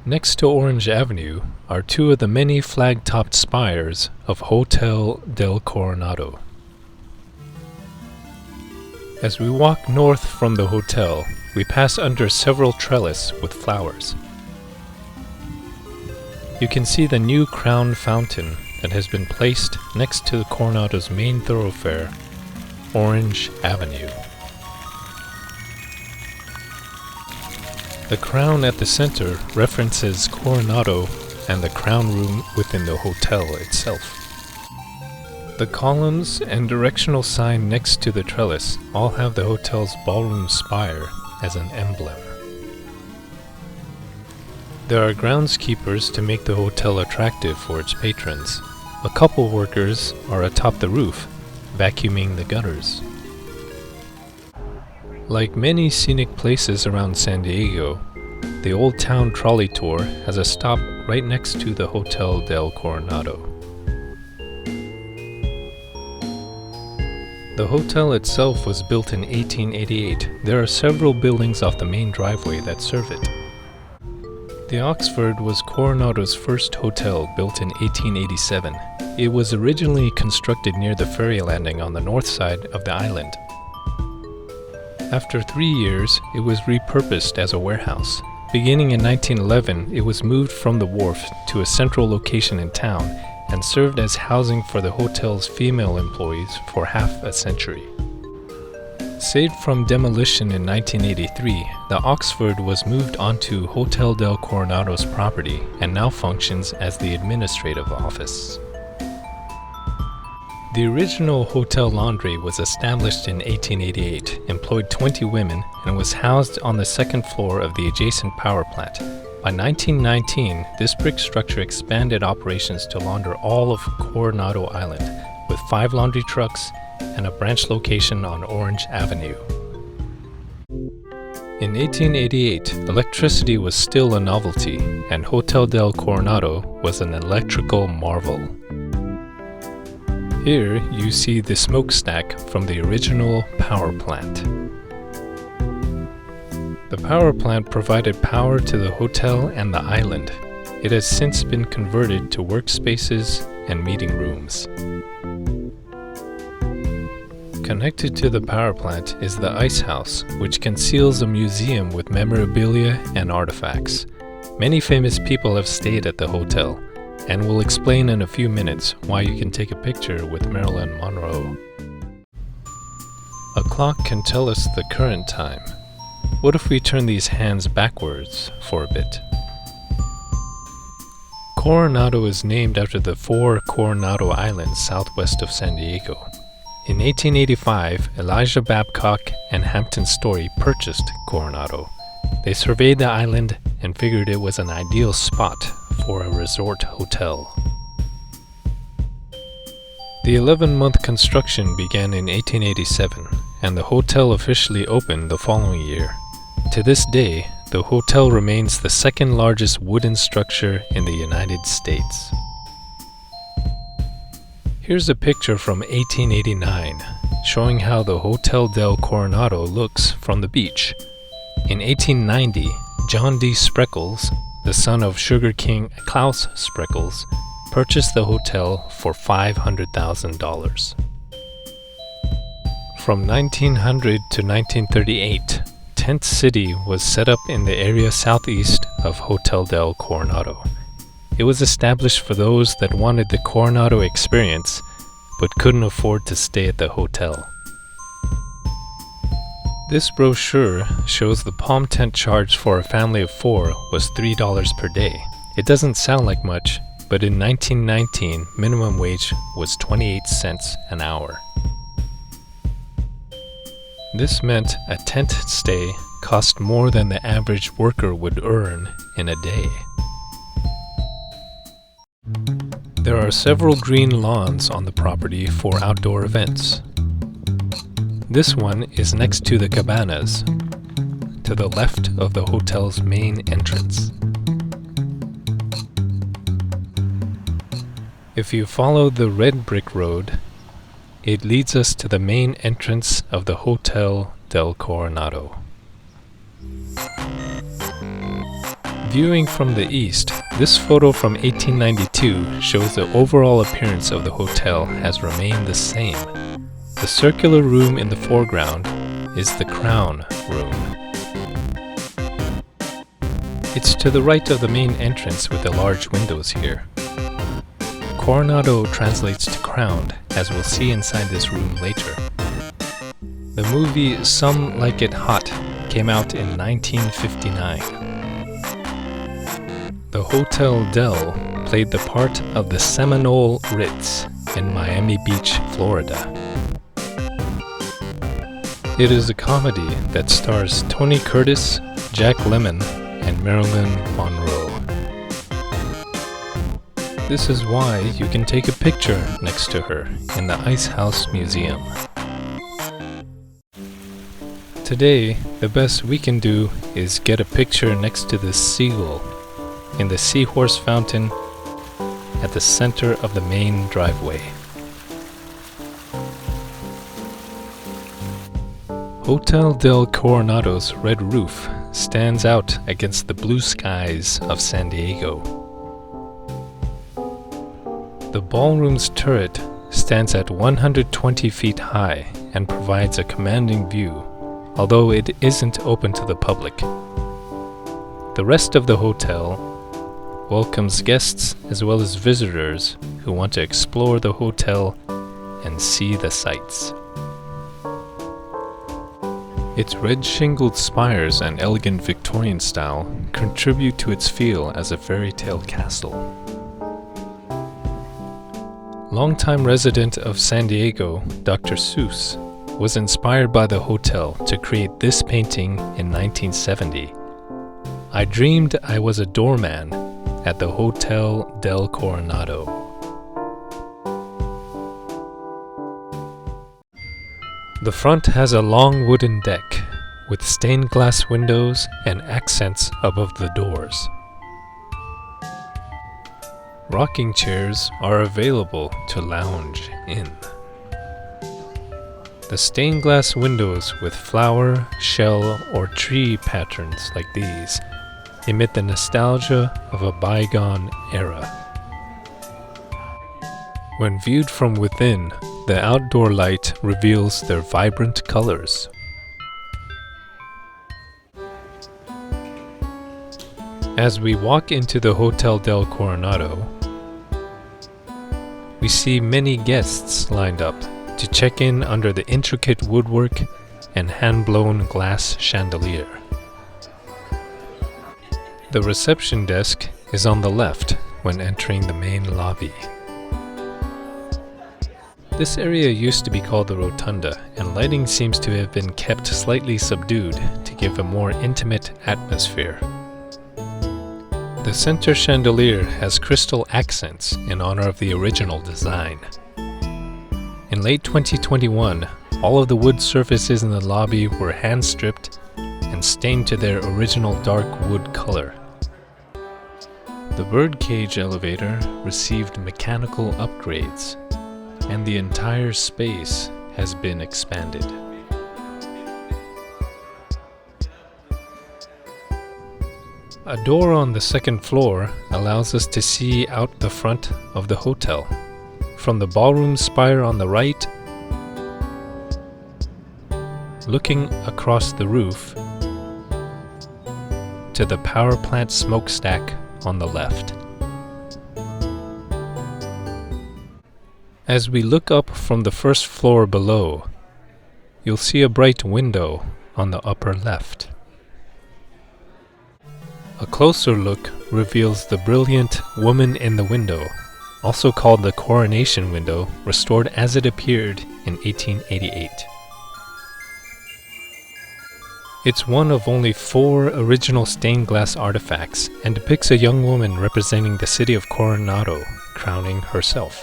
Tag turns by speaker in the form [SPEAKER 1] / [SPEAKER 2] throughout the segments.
[SPEAKER 1] Next to Orange Avenue are two of the many flag-topped spires of Hotel del Coronado. As we walk north from the hotel, we pass under several trellises with flowers. You can see the new crown fountain that has been placed next to the Coronado's main thoroughfare, Orange Avenue. The crown at the center references Coronado and the crown room within the hotel itself. The columns and directional sign next to the trellis all have the hotel's ballroom spire as an emblem. There are groundskeepers to make the hotel attractive for its patrons. A couple workers are atop the roof, vacuuming the gutters. Like many scenic places around San Diego, the Old Town Trolley Tour has a stop right next to the Hotel del Coronado. The hotel itself was built in 1888. There are several buildings off the main driveway that serve it. The Oxford was Coronado's first hotel, built in 1887. It was originally constructed near the ferry landing on the north side of the island. After 3 years, it was repurposed as a warehouse. Beginning in 1911, it was moved from the wharf to a central location in town and served as housing for the hotel's female employees for half a century. Saved from demolition in 1983, the Oxford was moved onto Hotel del Coronado's property and now functions as the administrative office. The original hotel laundry was established in 1888, employed 20 women, and was housed on the second floor of the adjacent power plant. By 1919, this brick structure expanded operations to launder all of Coronado Island, with 5 laundry trucks and a branch location on Orange Avenue. In 1888, electricity was still a novelty, and Hotel del Coronado was an electrical marvel. Here you see the smokestack from the original power plant. The power plant provided power to the hotel and the island. It has since been converted to workspaces and meeting rooms. Connected to the power plant is the Ice House, which conceals a museum with memorabilia and artifacts. Many famous people have stayed at the hotel, and we'll explain in a few minutes why you can take a picture with Marilyn Monroe. A clock can tell us the current time. What if we turn these hands backwards for a bit? Coronado is named after the 4 Coronado Islands southwest of San Diego. In 1885, Elijah Babcock and Hampton Story purchased Coronado. They surveyed the island and figured it was an ideal spot for a resort hotel. The 11-month construction began in 1887, and the hotel officially opened the following year. To this day, the hotel remains the second largest wooden structure in the United States. Here's a picture from 1889, showing how the Hotel del Coronado looks from the beach. In 1890, John D. Spreckels, the son of Sugar King Klaus Spreckels, purchased the hotel for $500,000. From 1900 to 1938, Tent City was set up in the area southeast of Hotel del Coronado. It was established for those that wanted the Coronado experience but couldn't afford to stay at the hotel. This brochure shows the palm tent charge for a family of 4 was $3 per day. It doesn't sound like much, but in 1919, minimum wage was 28 cents an hour. This meant a tent stay cost more than the average worker would earn in a day. There are several green lawns on the property for outdoor events. This one is next to the cabanas, to the left of the hotel's main entrance. If you follow the red brick road, it leads us to the main entrance of the Hotel del Coronado. Viewing from the east, this photo from 1892 shows the overall appearance of the hotel has remained the same. The circular room in the foreground is the Crown Room. It's to the right of the main entrance with the large windows here. Coronado translates to crowned, as we'll see inside this room later. The movie Some Like It Hot came out in 1959. The Hotel Del played the part of the Seminole Ritz in Miami Beach, Florida. It is a comedy that stars Tony Curtis, Jack Lemmon, and Marilyn Monroe. This is why you can take a picture next to her in the Ice House Museum. Today, the best we can do is get a picture next to this seagull in the Seahorse Fountain at the center of the main driveway. Hotel del Coronado's red roof stands out against the blue skies of San Diego. The ballroom's turret stands at 120 feet high and provides a commanding view, although it isn't open to the public. The rest of the hotel welcomes guests as well as visitors who want to explore the hotel and see the sights. Its red shingled spires and elegant Victorian style contribute to its feel as a fairy tale castle. Longtime resident of San Diego, Dr. Seuss, was inspired by the hotel to create this painting in 1970. I dreamed I was a doorman at the Hotel del Coronado. The front has a long wooden deck with stained glass windows and accents above the doors. Rocking chairs are available to lounge in. The stained glass windows with flower, shell, or tree patterns like these emit the nostalgia of a bygone era. When viewed from within, the outdoor light reveals their vibrant colors. As we walk into the Hotel del Coronado, we see many guests lined up to check in under the intricate woodwork and hand-blown glass chandelier. The reception desk is on the left when entering the main lobby. This area used to be called the Rotunda, and lighting seems to have been kept slightly subdued to give a more intimate atmosphere. The center chandelier has crystal accents in honor of the original design. In late 2021, all of the wood surfaces in the lobby were hand-stripped and stained to their original dark wood color. The birdcage elevator received mechanical upgrades, and the entire space has been expanded. A door on the second floor allows us to see out the front of the hotel, from the ballroom spire on the right, looking across the roof, to the power plant smokestack on the left. As we look up from the first floor below, you'll see a bright window on the upper left. A closer look reveals the brilliant woman in the window, also called the coronation window, restored as it appeared in 1888. It's one of only 4 original stained glass artifacts and depicts a young woman representing the city of Coronado, crowning herself.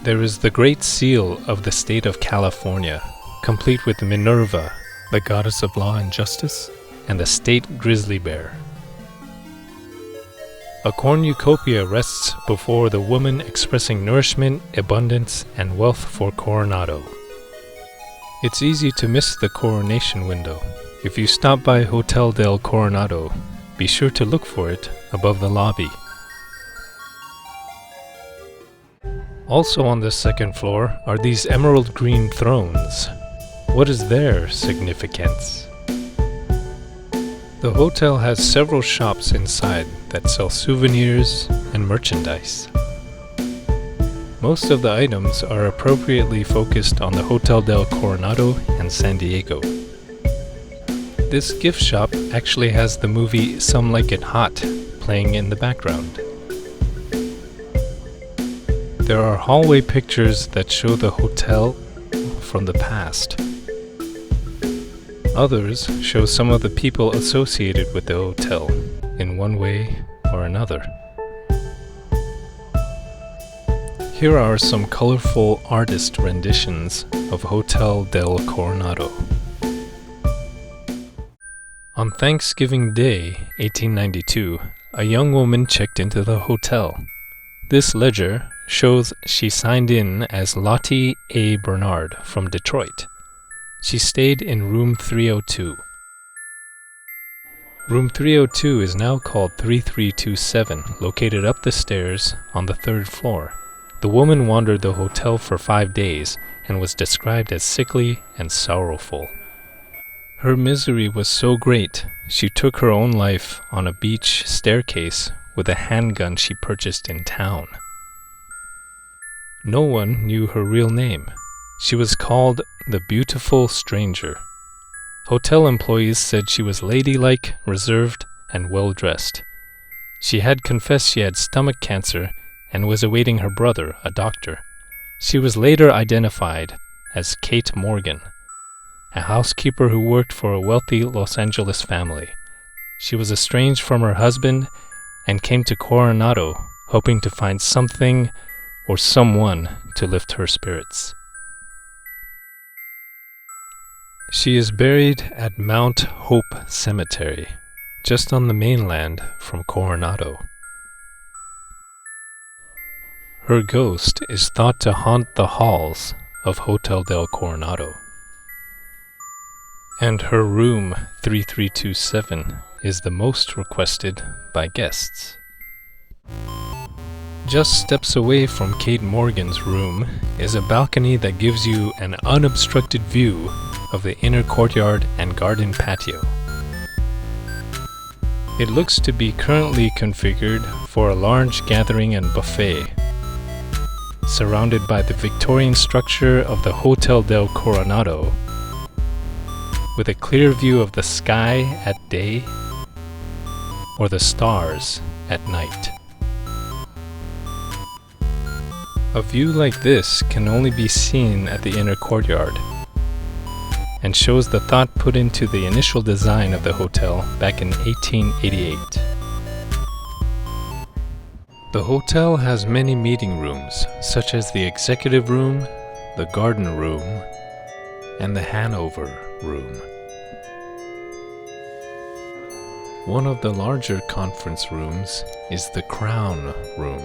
[SPEAKER 1] There is the Great Seal of the state of California, complete with Minerva, the goddess of law and justice, and the state grizzly bear. A cornucopia rests before the woman expressing nourishment, abundance, and wealth for Coronado. It's easy to miss the coronation window if you stop by Hotel del Coronado be sure to look for it above the lobby. Also on the second floor are these emerald green thrones. What is their significance? The hotel has several shops inside that sell souvenirs and merchandise. Most of the items are appropriately focused on the Hotel del Coronado and San Diego. This gift shop actually has the movie Some Like It Hot playing in the background. There are hallway pictures that show the hotel from the past. Others show some of the people associated with the hotel in one way or another. Here are some colorful artist renditions of Hotel del Coronado. On Thanksgiving Day, 1892, a young woman checked into the hotel. This ledger shows she signed in as Lottie A. Bernard from Detroit. She stayed in room 302. Room 302 is now called 3327, located up the stairs on the third floor. The woman wandered the hotel for 5 days and was described as sickly and sorrowful. Her misery was so great, she took her own life on a beach staircase with a handgun she purchased in town. No one knew her real name. She was called the Beautiful Stranger. Hotel employees said she was ladylike, reserved, and well-dressed. She had confessed she had stomach cancer and was awaiting her brother, a doctor. She was later identified as Kate Morgan, a housekeeper who worked for a wealthy Los Angeles family. She was estranged from her husband and came to Coronado hoping to find something or someone to lift her spirits. She is buried at Mount Hope Cemetery, just on the mainland from Coronado. Her ghost is thought to haunt the halls of Hotel del Coronado. And her room 3327 is the most requested by guests. Just steps away from Kate Morgan's room is a balcony that gives you an unobstructed view of the inner courtyard and garden patio. It looks to be currently configured for a large gathering and buffet, surrounded by the Victorian structure of the Hotel del Coronado, with a clear view of the sky at day or the stars at night. A view like this can only be seen at the inner courtyard and shows the thought put into the initial design of the hotel back in 1888. The hotel has many meeting rooms, such as the executive room, the garden room, and the Hanover room. One of the larger conference rooms is the Crown Room.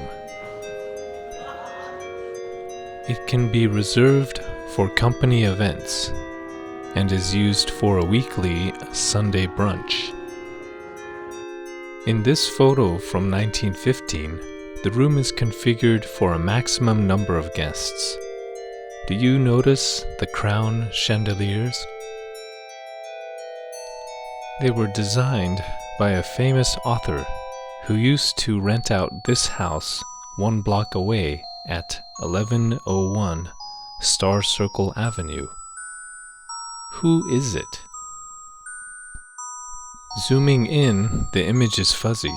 [SPEAKER 1] It can be reserved for company events and is used for a weekly Sunday brunch. In this photo from 1915, the room is configured for a maximum number of guests. Do you notice the crown chandeliers? They were designed by a famous author who used to rent out this house 1 block away at 1101 Star Circle Avenue. Who is it? Zooming in, the image is fuzzy,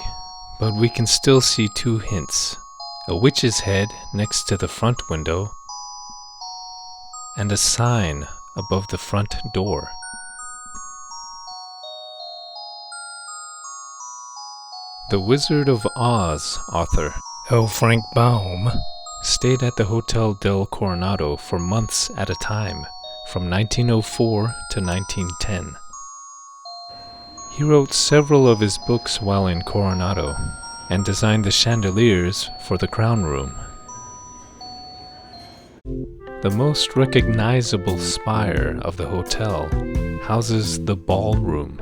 [SPEAKER 1] but we can still see 2 hints: a witch's head next to the front window and a sign above the front door. The Wizard of Oz author L. Frank Baum stayed at the Hotel del Coronado for months at a time, from 1904 to 1910. He wrote several of his books while in Coronado and designed the chandeliers for the Crown Room. The most recognizable spire of the hotel houses the ballroom.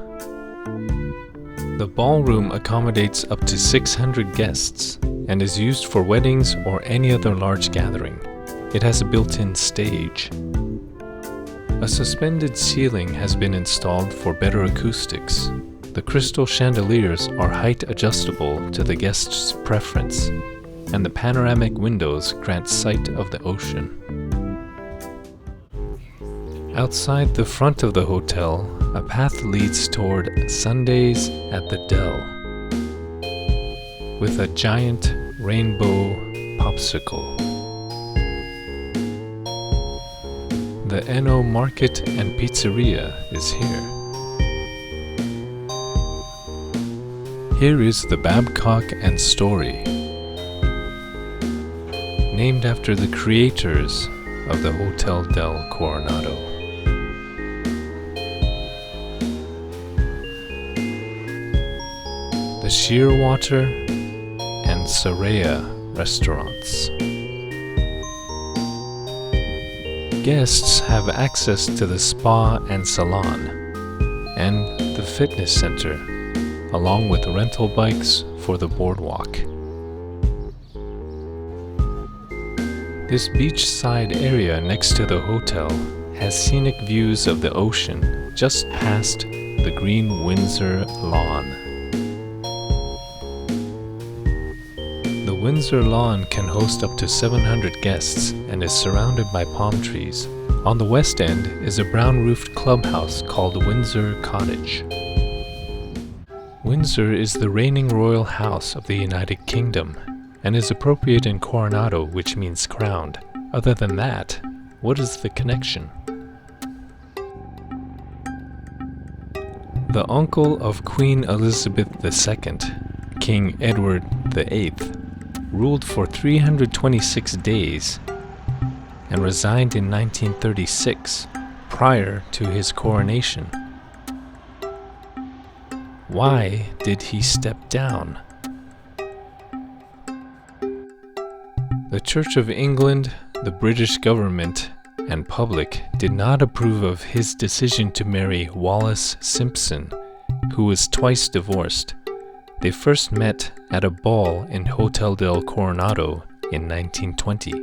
[SPEAKER 1] The ballroom accommodates up to 600 guests and is used for weddings or any other large gathering. It has a built-in stage. A suspended ceiling has been installed for better acoustics. The crystal chandeliers are height adjustable to the guest's preference, and the panoramic windows grant sight of the ocean. Outside the front of the hotel, a path leads toward Sundays at the Dell, with a giant rainbow popsicle. The Eno Market and Pizzeria is here. Here is the Babcock and Story, named after the creators of the Hotel del Coronado. The Shearwater and Soraya restaurants. Guests have access to the spa and salon and the fitness center, along with rental bikes for the boardwalk. This beachside area next to the hotel has scenic views of the ocean just past the green Windsor lawn. The Windsor lawn can host up to 700 guests and is surrounded by palm trees. On the west end is a brown-roofed clubhouse called Windsor Cottage. Windsor is the reigning royal house of the United Kingdom and is appropriate in Coronado, which means crowned. Other than that, what is the connection? The uncle of Queen Elizabeth II, King Edward VIII, ruled for 326 days and resigned in 1936, prior to his coronation. Why did he step down? The Church of England, the British government, and public did not approve of his decision to marry Wallis Simpson, who was twice divorced. They first met at a ball in Hotel del Coronado in 1920.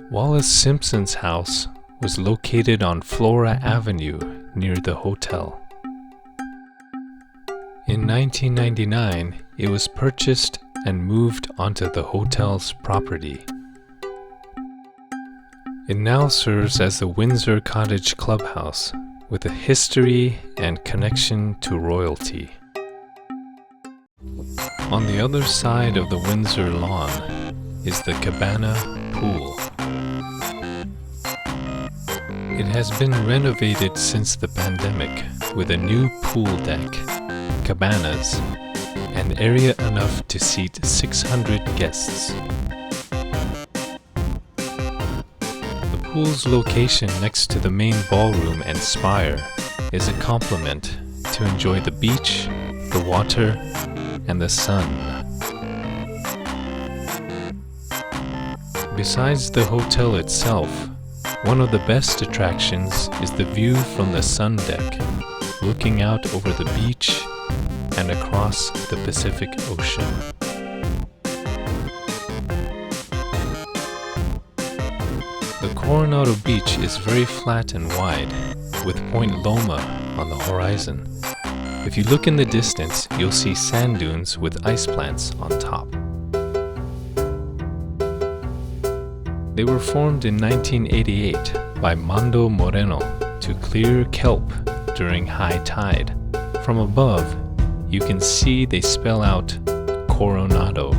[SPEAKER 1] Wallis Simpson's house was located on Flora Avenue near the hotel. In 1999, it was purchased and moved onto the hotel's property. It now serves as the Windsor Cottage Clubhouse, with a history and connection to royalty. On the other side of the Windsor lawn is the Cabana Pool. It has been renovated since the pandemic with a new pool deck, cabanas, and area enough to seat 600 guests. The pool's location next to the main ballroom and spire is a complement to enjoy the beach, the water, and the sun. Besides the hotel itself, one of the best attractions is the view from the sun deck, looking out over the beach and across the Pacific Ocean. The Coronado Beach is very flat and wide, with Point Loma on the horizon. If you look in the distance, you'll see sand dunes with ice plants on top. They were formed in 1988 by Mando Moreno to clear kelp during high tide. From above, you can see they spell out Coronado.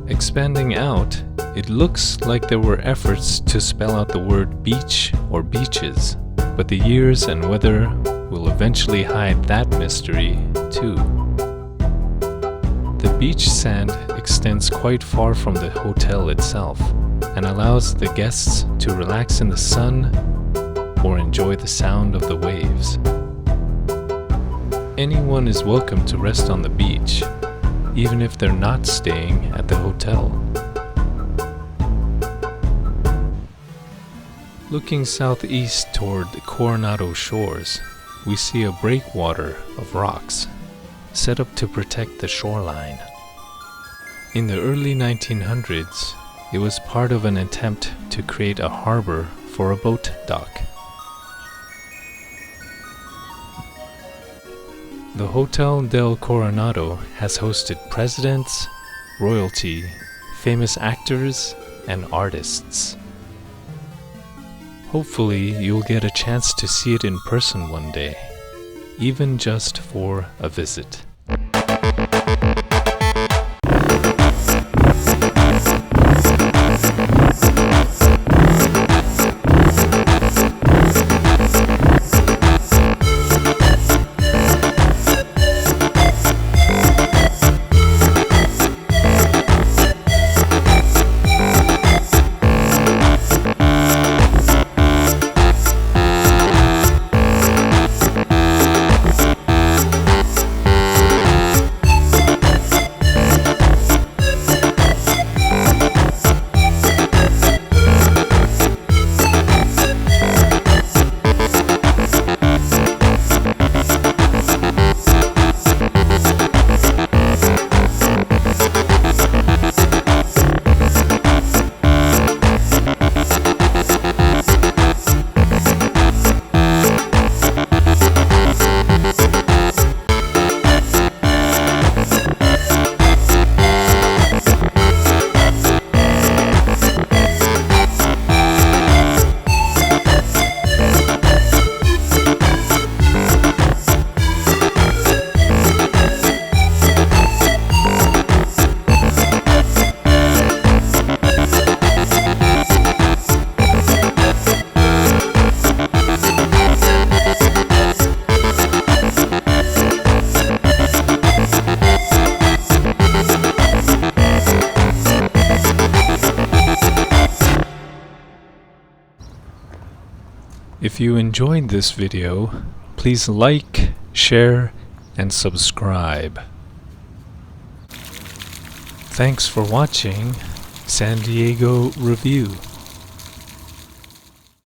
[SPEAKER 1] Expanding out, it looks like there were efforts to spell out the word beach or beaches, but the years and weather will eventually hide that mystery too. The beach sand extends quite far from the hotel itself and allows the guests to relax in the sun or enjoy the sound of the waves. Anyone is welcome to rest on the beach, even if they're not staying at the hotel. Looking southeast toward the Coronado shores, we see a breakwater of rocks set up to protect the shoreline. In the early 1900s, it was part of an attempt to create a harbor for a boat dock. The Hotel del Coronado has hosted presidents, royalty, famous actors, and artists. Hopefully, you'll get a chance to see it in person one day, even just for a visit. If you enjoyed this video, please like, share, and subscribe. Thanks for watching San Diego Review.